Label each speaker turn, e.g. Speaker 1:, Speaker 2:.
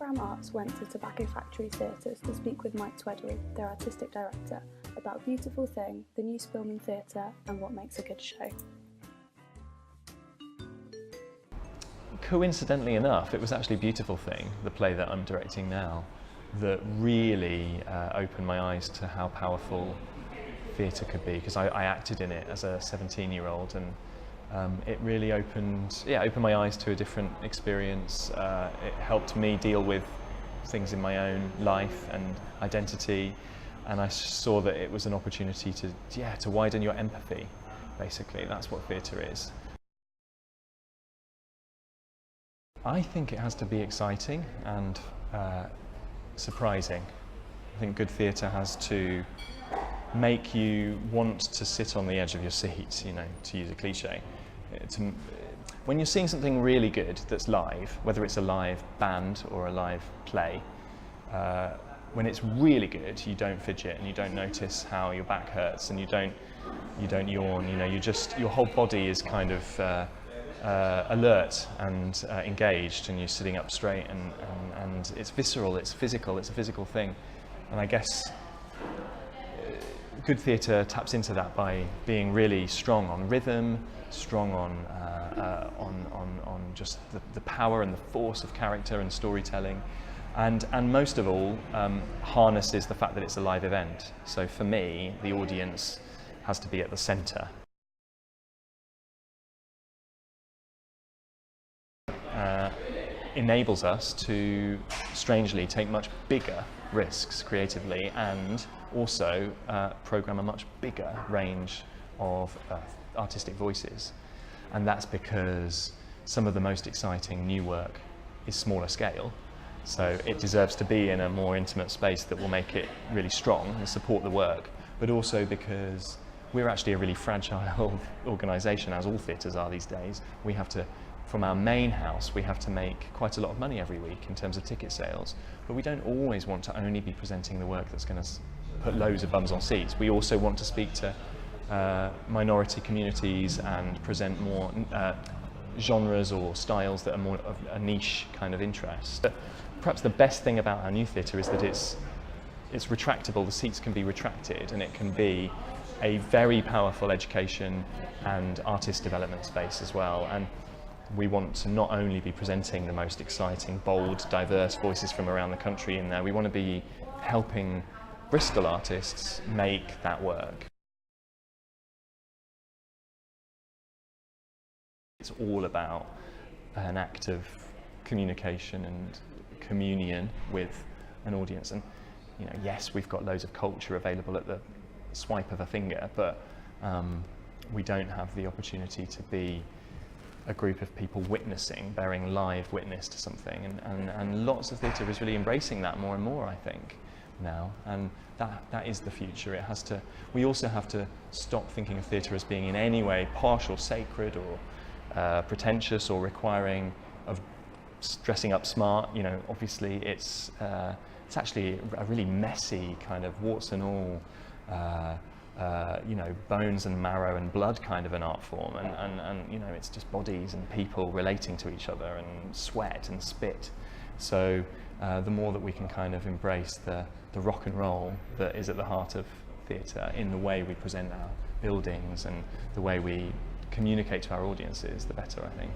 Speaker 1: Epigram Arts went to Tobacco Factory Theatres to speak with Mike Tweddle, their artistic director, about Beautiful Thing, the new film in theatre, and what makes a good show.
Speaker 2: Coincidentally enough, it was actually Beautiful Thing, the play that I'm directing now, that really opened my eyes to how powerful theatre could be, because I acted in it as a 17-year-old, and it really opened my eyes to a different experience. It helped me deal with things in my own life and identity, and I saw that it was an opportunity to widen your empathy. Basically, that's what theatre is. I think it has to be exciting and surprising. I think good theatre has to make you want to sit on the edge of your seat, to use a cliche. When you're seeing something really good that's live, whether it's a live band or a live play, when it's really good, you don't fidget and you don't notice how your back hurts and you don't yawn. Your whole body is kind of alert and engaged, and you're sitting up straight, and it's visceral, it's physical, it's a physical thing. And I guess good theatre taps into that by being really strong on rhythm, strong on just the power and the force of character and storytelling, and most of all harnesses the fact that it's a live event. So for me, the audience has to be at the centre. Enables us to strangely take much bigger risks creatively, and also program a much bigger range of artistic voices. And that's because some of the most exciting new work is smaller scale, so it deserves to be in a more intimate space that will make it really strong and support the work, but also because we're actually a really fragile organisation, as all theatres are these days. We have to, from our main house, we have to make quite a lot of money every week in terms of ticket sales, but we don't always want to only be presenting the work that's going to put loads of bums on seats. We also want to speak to minority communities and present more genres or styles that are more of a niche kind of interest. But perhaps the best thing about our new theatre is that it's retractable. The seats can be retracted, and it can be a very powerful education and artist development space as well. And we want to not only be presenting the most exciting, bold, diverse voices from around the country in there, we want to be helping Bristol artists make that work. It's all about an act of communication and communion with an audience. And yes, we've got loads of culture available at the swipe of a finger, but we don't have the opportunity to be a group of people witnessing, bearing live witness to something, and lots of theatre is really embracing that more and more, I think, now, and that is the future. We also have to stop thinking of theatre as being in any way partial, sacred, or pretentious, or requiring of dressing up smart. Obviously it's actually a really messy kind of warts and all, bones and marrow and blood kind of an art form, and it's just bodies and people relating to each other, and sweat and spit. So the more that we can kind of embrace the rock and roll that is at the heart of theatre in the way we present our buildings and the way we communicate to our audiences, the better, I think.